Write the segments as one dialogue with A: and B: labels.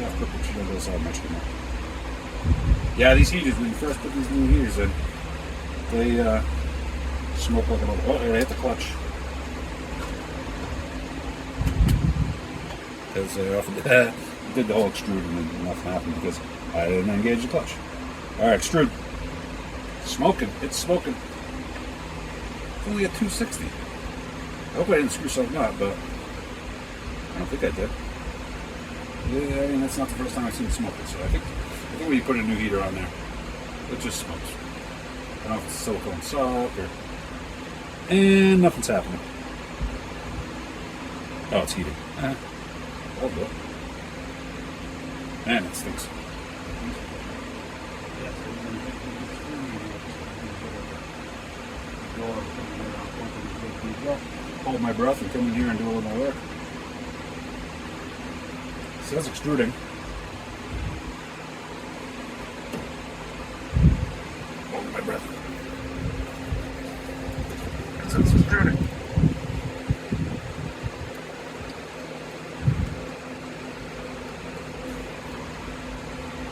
A: half cooked, but she doesn't really have much anymore. Yeah, these heaters, when you first put these new heaters in, they smoke like a little. Oh, I hit the clutch. Because I often did the whole extrude and nothing happened because I didn't engage the clutch. Alright, extrude. Smoking. It's smoking. It's only at 260. I hope I didn't screw something up, but I don't think I did. Yeah, I mean, that's not the first time I've seen it smoking, so I think when you put a new heater on there, it just smokes. I don't know if it's silicone sock or... And nothing's happening. Oh, it's heating. That'll do it. Man, it stinks. Hold my breath and come in here and do a little more work. It says extruding. Hold my breath. It says extruding.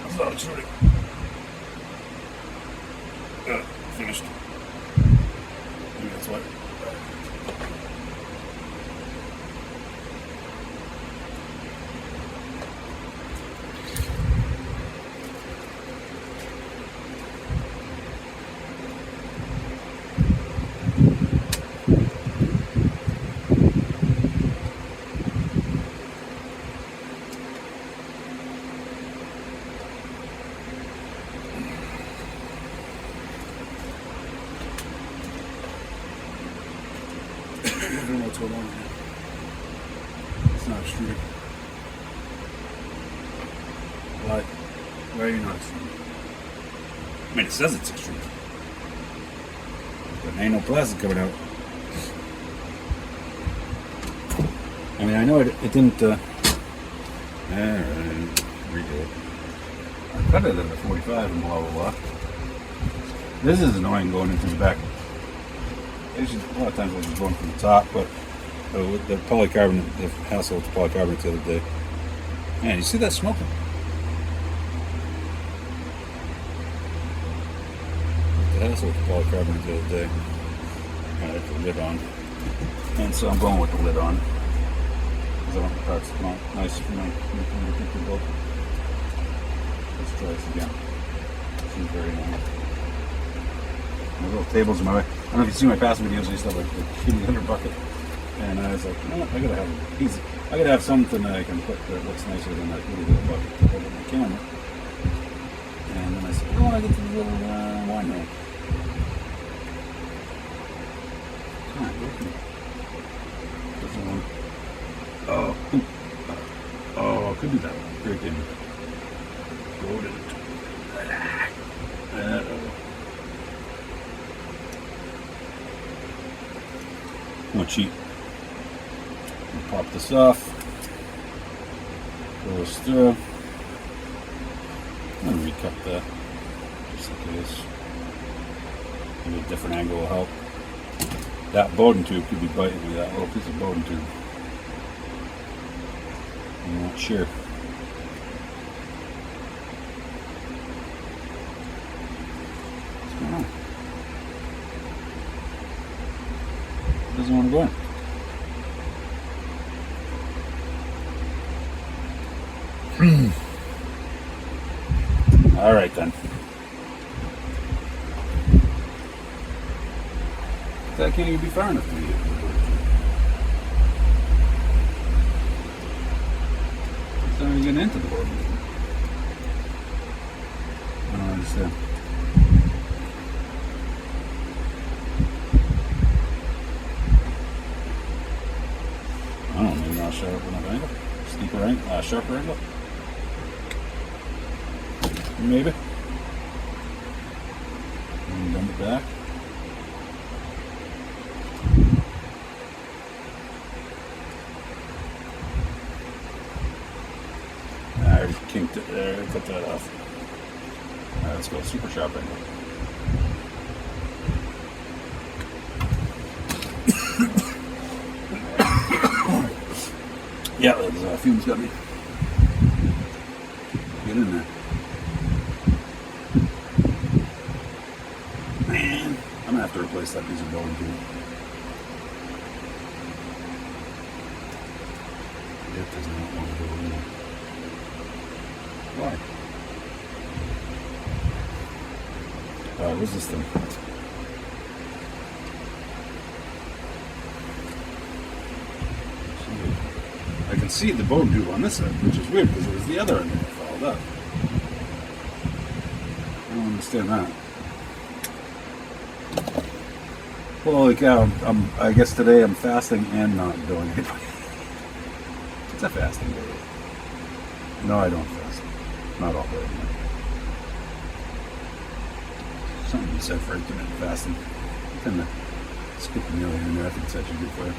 A: That's not extruding. Finished. Maybe that's what. I don't know what's going on here. It's not extruding. Why are you not extruding? I mean, it says it's extruding. But there ain't no plastic coming out. I mean, I know it didn't, alright, redo it. I cut it at a 45 and blah, blah, blah. This is annoying going into the back. A lot of times I just going from the top, but with the polycarbonate, the hassle with the polycarbonate the other day. Man, you see that smoking? The hassle with the polycarbonate the other day. I had the lid on. And so I'm going with the lid on. Because I want the parts to come out nice for my picture book. Let's try this again. Seems very nice. My little tables in my way. I don't know if you see my past videos, I used to have like a shitty under bucket. And I was like, you know what, I gotta have something that I can put that looks nicer than that little bucket to hold up my camera. And then I said, oh, I get to the little wine rack. Come on, look at me. Doesn't want. Oh, could be that one. Great game. Go to it. I'm gonna cheat. Pop this off. Goes through. I'm gonna recut that. Just like it is. Maybe a different angle will help. That Bowden tube could be biting me, that little piece of Bowden tube. I'm not sure. What's going on? Doesn't want to go in. All right then. That can't even be far enough for you. It's not even getting into the board. I don't understand. I don't know, maybe I'll sharp enough angle. Steeper angle, sharper angle. Maybe. And dump it back. I already kinked it there, cut that off. Alright, let's go super sharp angle. Yeah, those fumes got me. in there. Man, I'm gonna have to replace that piece of bone too. It does not want to go in there. Why? What's this thing? I can see the bone tube on this side, which is weird because it was the other end that followed up. I don't understand that. Holy cow, I guess today I'm fasting and not doing it. It's a fasting day. No, I don't fast. Not all day. Something you said for intermittent fasting. You kind of skip a meal here and there. I think it's actually good for you.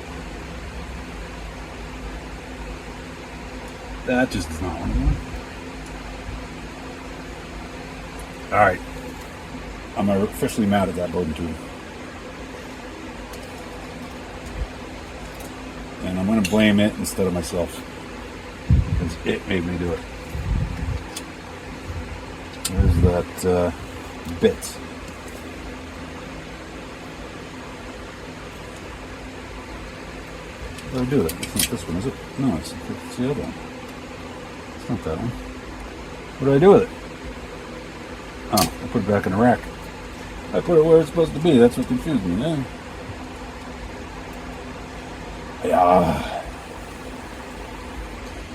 A: That just is not one of them. Alright. I'm officially mad at that bone tube. And I'm going to blame it instead of myself. Because it made me do it. There's that bit. How do I do that? It's not this one, is it? No, it's the other one. It's not that one. What do I do with it? Oh, I put it back in the rack. I put it where it's supposed to be. That's what confused me. Yeah. Yeah.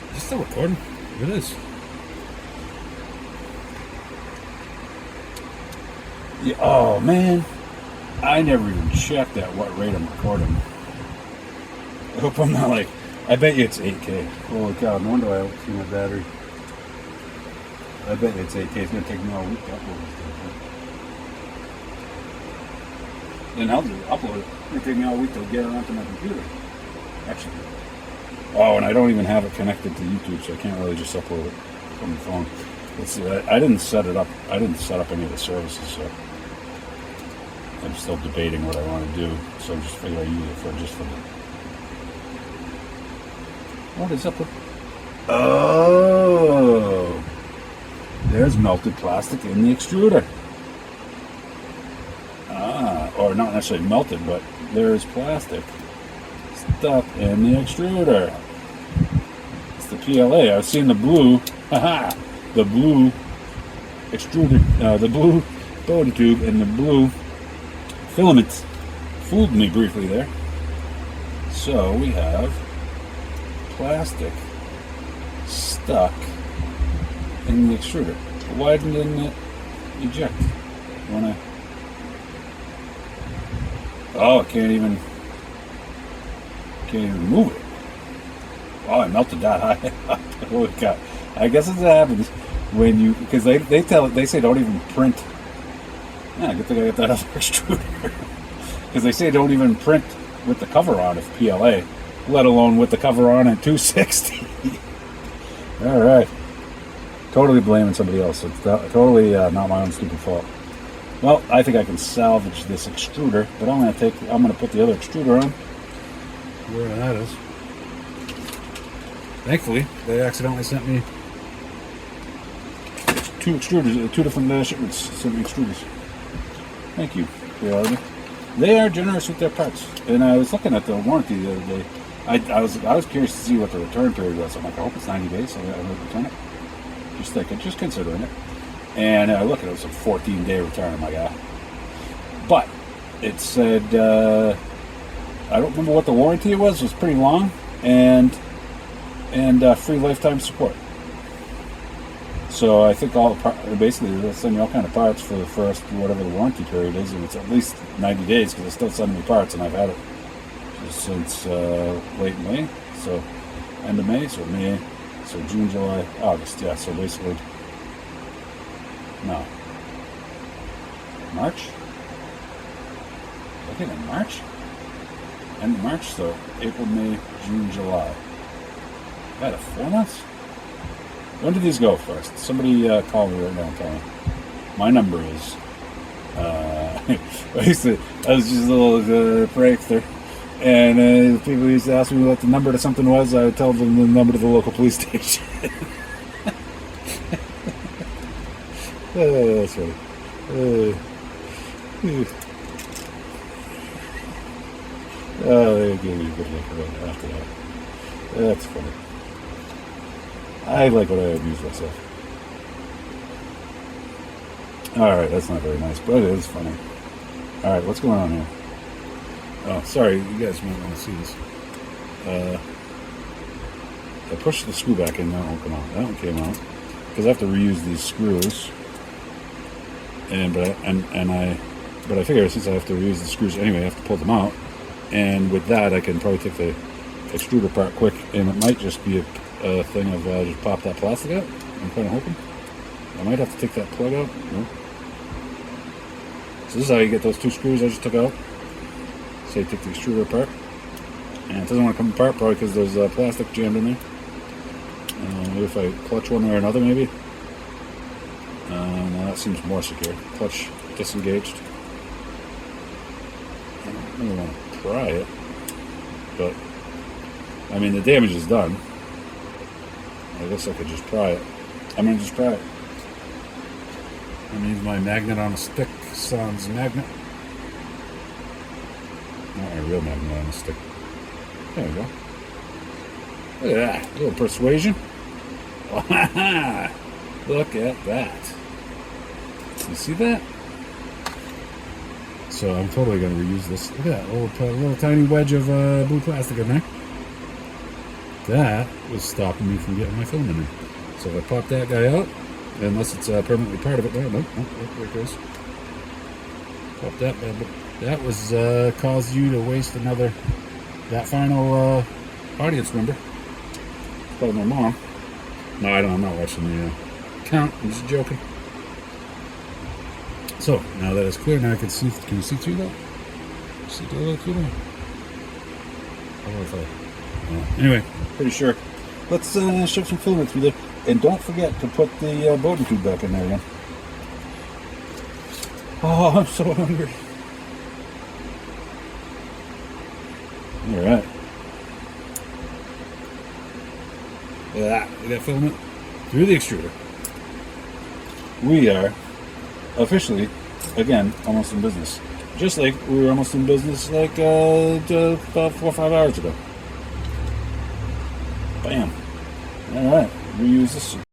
A: Is it still recording? It is. Yeah, oh man, I never even checked at what rate I'm recording. I hope I'm not like, I bet you it's 8K. Holy cow, no wonder I see my battery. I bet you it's 8K. It's going to take me all week to upload this thing. Then I'll do it. Upload it. It's going to take me all week to get it onto my computer. Actually. Oh, and I don't even have it connected to YouTube, so I can't really just upload it from the phone. Let's see, I didn't set it up. I didn't set up any of the services, so I'm still debating what I want to do. So I'm just figuring I use it for just for the. What is up with? Oh, there's melted plastic in the extruder. Ah, or not necessarily melted, but there's plastic stuck in the extruder. It's the PLA. I've seen the blue. Haha. The blue extruder, the blue bone tube and the blue filaments fooled me briefly there. So we have plastic stuck in the extruder. Why didn't it eject? Oh, I can't even move it. Oh, I melted that high. Holy cow. I guess it's what happens when you, because they say don't even print. Yeah, good thing I got that other extruder. Because they say don't even print with the cover on if PLA, let alone with the cover on at 260. All right, totally blaming somebody else. It's totally not my own stupid fault. Well, I think I can salvage this extruder, but I'm gonna put the other extruder on. Where that is. Thankfully, they accidentally sent me two extruders, two different shipments sent me extruders. Thank you, PLA. They are generous with their parts. And I was looking at the warranty the other day. I was curious to see what the return period was. I'm like, I hope it's 90 days, so I would return it. Just considering it. And I look at it, it was a 14-day return. I'm like, But it said, I don't remember what the warranty was. It was pretty long, and free lifetime support. So I think basically they'll send me all kind of parts for the first, whatever the warranty period is, and it's at least 90 days because they're still sending me parts, and I've had it since late May, so end of May, so May, so June, July, August, yeah, so basically, no, March? I think in March? End of March, so April, May, June, July. Got 4 months? When did these go first? Somebody call me right now and tell me. My number is I was just a little prankster, and people used to ask me what the number to something was. I would tell them the number to the local police station. That's funny. They gave me a good look right after that. That's funny. I like when I amuse myself. Alright, that's not very nice, but it is funny. Alright, what's going on here? Oh, sorry, you guys might want to see this. I pushed the screw back in, that won't come out. That one came out. Because I have to reuse these screws. But I figure since I have to reuse the screws anyway, I have to pull them out. And with that, I can probably take the extruder part quick, and it might just be a thing of just pop that plastic out. I'm kind of hoping. I might have to take that plug out. No. So this is how you get those two screws I just took out. So you take the extruder apart, and it doesn't want to come apart probably because there's plastic jammed in there. Maybe if I clutch one way or another, maybe. Now that seems more secure. Clutch disengaged. I don't really want to try it, but I mean the damage is done. I guess I could just try it. I'm gonna just try it. I mean my magnet on a stick sans magnet. Not a real magnet on a stick. There we go. Look at that. A little persuasion. Look at that. You see that? So I'm totally going to reuse this. Look at that little tiny wedge of blue plastic in there. That was stopping me from getting my film in there. So if I pop that guy out, unless it's permanently part of it there, nope, there it goes. Pop that bad boy. That was caused you to waste that final audience member. Called my mom. No, I'm not watching the count. I'm just joking. So now that it's clear, now I can see. Can you see through that? See a little through there? I don't know if anyway, pretty sure. Let's shove some filament through there, and don't forget to put the Bowden tube back in there again. Oh, I'm so hungry. All right. Look at that. Look at that filament through the extruder. We are officially, again, almost in business. Just like we were almost in business like about 4 or 5 hours ago. Bam. All right. Reuse this.